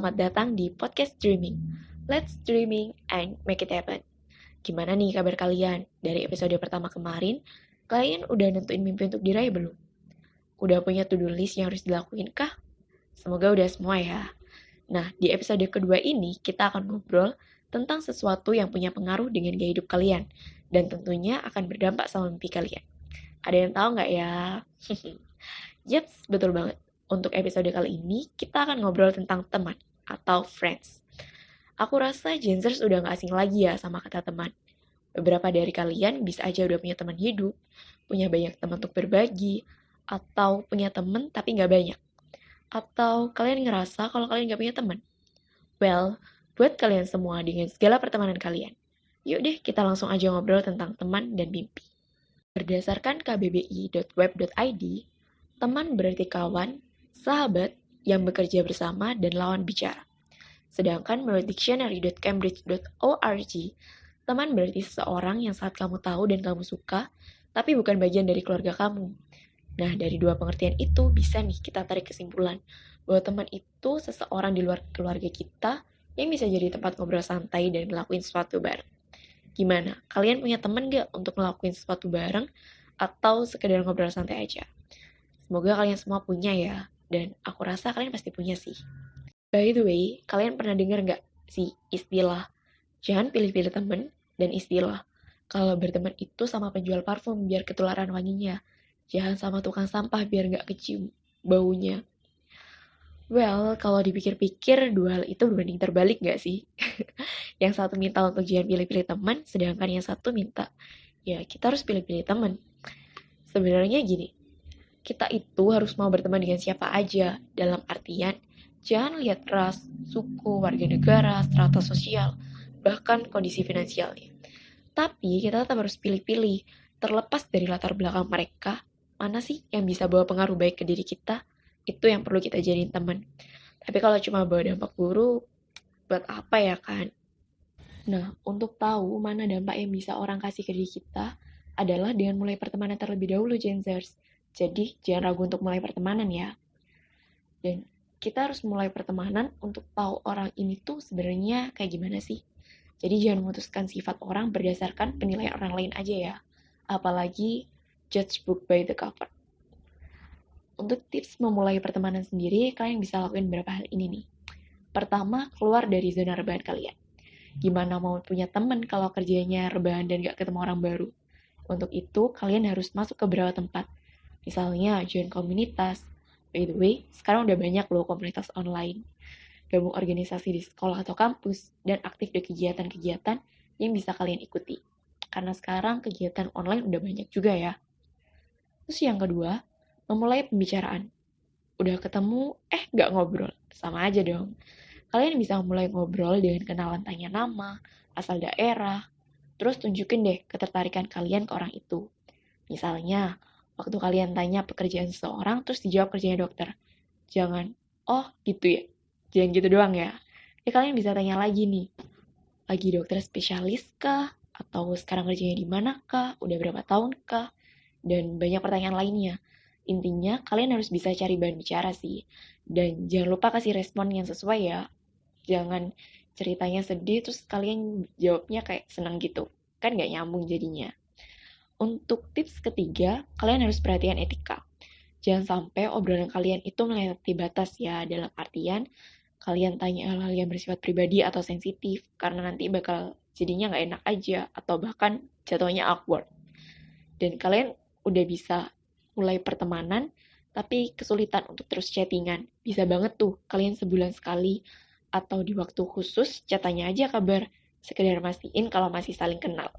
Selamat datang di Podcast Dreaming. Let's dreaming and make it happen. Gimana nih kabar kalian? Dari episode pertama kemarin, kalian udah nentuin mimpi untuk diraih belum? Udah punya to-do list yang harus dilakuin kah? Semoga udah semua ya. Nah, di episode kedua ini kita akan ngobrol tentang sesuatu yang punya pengaruh dengan gaya hidup kalian dan tentunya akan berdampak sama mimpi kalian. Ada yang tahu nggak ya? Yaps, betul banget. Untuk episode kali ini, kita akan ngobrol tentang teman atau friends. Aku rasa Genzers udah gak asing lagi ya sama kata teman. Beberapa dari kalian bisa aja udah punya teman hidup, punya banyak teman untuk berbagi, atau punya teman tapi gak banyak. Atau kalian ngerasa kalau kalian gak punya teman. Well, buat kalian semua dengan segala pertemanan kalian, yuk deh kita langsung aja ngobrol tentang teman dan mimpi. Berdasarkan kbbi.web.id, teman berarti kawan, sahabat yang bekerja bersama dan lawan bicara. Sedangkan menurut dictionary.cambridge.org, teman berarti seseorang yang saat kamu tahu dan kamu suka, tapi bukan bagian dari keluarga kamu. Nah, dari dua pengertian itu bisa nih kita tarik kesimpulan bahwa teman itu seseorang di luar keluarga kita yang bisa jadi tempat ngobrol santai dan ngelakuin sesuatu bareng. Gimana? Kalian punya teman gak untuk ngelakuin sesuatu bareng atau sekedar ngobrol santai aja? Semoga kalian semua punya ya. Dan aku rasa kalian pasti punya sih. By the way, kalian pernah dengar nggak sih istilah jangan pilih-pilih temen dan istilah kalau berteman itu sama penjual parfum biar ketularan wanginya. Jangan sama tukang sampah biar nggak kecium baunya. Well, kalau dipikir-pikir dua hal itu berbanding terbalik nggak sih? Yang satu minta untuk jangan pilih-pilih teman, sedangkan yang satu minta ya kita harus pilih-pilih teman. Sebenarnya gini, kita itu harus mau berteman dengan siapa aja, dalam artian, jangan lihat ras, suku, warga negara, strata sosial, bahkan kondisi finansialnya. Tapi kita tetap harus pilih-pilih, terlepas dari latar belakang mereka, mana sih yang bisa bawa pengaruh baik ke diri kita, itu yang perlu kita jadiin teman. Tapi kalau cuma bawa dampak buruk, buat apa ya kan? Nah, untuk tahu mana dampak yang bisa orang kasih ke diri kita, adalah dengan mulai pertemanan terlebih dahulu, Genzers. Jadi, jangan ragu untuk mulai pertemanan ya. Dan kita harus mulai pertemanan untuk tahu orang ini tuh sebenarnya kayak gimana sih. Jadi, jangan memutuskan sifat orang berdasarkan penilaian orang lain aja ya. Apalagi, judge book by the cover. Untuk tips memulai pertemanan sendiri, kalian bisa lakuin beberapa hal ini nih. Pertama, keluar dari zona rebahan kalian. Gimana mau punya temen kalau kerjanya rebahan dan gak ketemu orang baru? Untuk itu, kalian harus masuk ke beberapa tempat. Misalnya, join komunitas. By the way, sekarang udah banyak loh komunitas online. Gabung organisasi di sekolah atau kampus, dan aktif di kegiatan-kegiatan yang bisa kalian ikuti. Karena sekarang kegiatan online udah banyak juga ya. Terus yang kedua, memulai pembicaraan. Udah ketemu, gak ngobrol. Sama aja dong. Kalian bisa mulai ngobrol dengan kenalan tanya nama, asal daerah, terus tunjukin deh ketertarikan kalian ke orang itu. Misalnya, waktu kalian tanya pekerjaan seseorang, terus dijawab kerjanya dokter. Jangan, oh gitu ya. Jangan gitu doang ya. Kalian bisa tanya lagi nih. Lagi dokter spesialis kah? Atau sekarang kerjanya di mana kah? Udah berapa tahun kah? Dan banyak pertanyaan lainnya. Intinya, kalian harus bisa cari bahan bicara sih. Dan jangan lupa kasih respon yang sesuai ya. Jangan ceritanya sedih, terus kalian jawabnya kayak senang gitu. Kan gak nyambung jadinya. Untuk tips ketiga, kalian harus perhatian etika. Jangan sampai obrolan kalian itu melewati batas ya, dalam artian kalian tanya hal-hal yang bersifat pribadi atau sensitif, karena nanti bakal jadinya nggak enak aja, atau bahkan jatuhnya awkward. Dan kalian udah bisa mulai pertemanan, tapi kesulitan untuk terus chattingan. Bisa banget tuh, kalian sebulan sekali, atau di waktu khusus, chatanya aja kabar. Sekedar mastiin kalau masih saling kenal.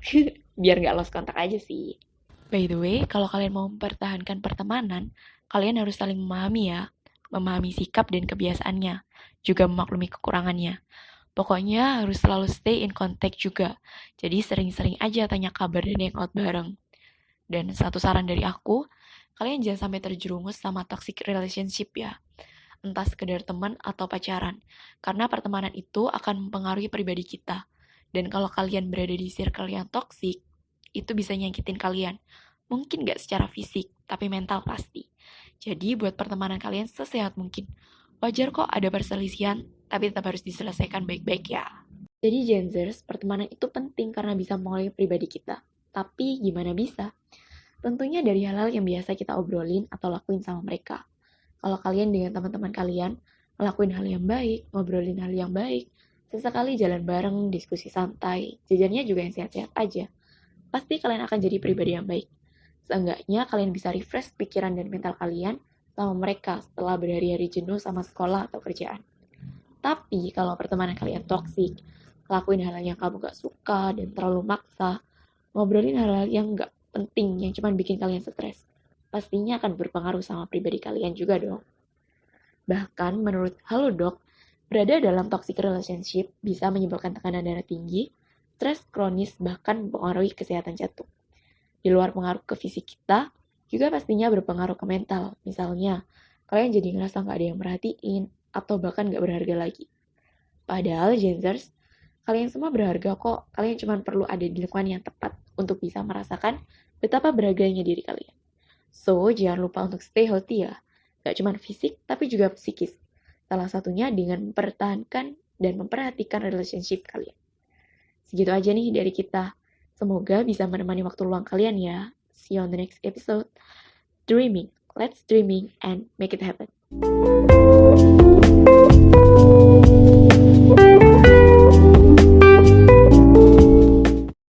Biar nggak lost kontak aja sih. By the way, kalau kalian mau mempertahankan pertemanan, kalian harus saling memahami ya. Memahami sikap dan kebiasaannya. Juga memaklumi kekurangannya. Pokoknya harus selalu stay in contact juga. Jadi sering-sering aja tanya kabar dan hangout bareng. Dan satu saran dari aku, kalian jangan sampai terjerumus sama toxic relationship ya. Entah sekedar teman atau pacaran. Karena pertemanan itu akan mempengaruhi pribadi kita. Dan kalau kalian berada di circle yang toksik, itu bisa nyakitin kalian. Mungkin gak secara fisik, tapi mental pasti. Jadi buat pertemanan kalian sesehat mungkin. Wajar kok ada perselisihan, tapi tetap harus diselesaikan baik-baik ya. Jadi Genzers, pertemanan itu penting karena bisa mengolah pribadi kita. Tapi gimana bisa? Tentunya dari hal-hal yang biasa kita obrolin atau lakuin sama mereka. Kalau kalian dengan teman-teman kalian ngelakuin hal yang baik, ngobrolin hal yang baik, sesekali jalan bareng, diskusi santai, jajannya juga yang sehat-sehat aja, pasti kalian akan jadi pribadi yang baik. Seenggaknya kalian bisa refresh pikiran dan mental kalian sama mereka setelah berhari-hari jenuh sama sekolah atau kerjaan. Tapi kalau pertemanan kalian toksik, ngelakuin hal yang kamu gak suka dan terlalu maksa, ngobrolin hal-hal yang gak penting yang cuma bikin kalian stres, pastinya akan berpengaruh sama pribadi kalian juga dong. Bahkan menurut Halodoc, berada dalam toxic relationship bisa menyebabkan tekanan darah tinggi, stres kronis, bahkan mempengaruhi kesehatan jantung. Di luar pengaruh ke fisik kita, juga pastinya berpengaruh ke mental. Misalnya, kalian jadi ngerasa gak ada yang merhatiin, atau bahkan gak berharga lagi. Padahal, Genzers, kalian semua berharga kok. Kalian cuma perlu ada di lingkungan yang tepat untuk bisa merasakan betapa berharganya diri kalian. So, jangan lupa untuk stay healthy ya. Gak cuma fisik, tapi juga psikis. Salah satunya dengan mempertahankan dan memperhatikan relationship kalian. Segitu aja nih dari kita. Semoga bisa menemani waktu luang kalian ya. See you on the next episode. Dreaming. Let's dreaming and make it happen.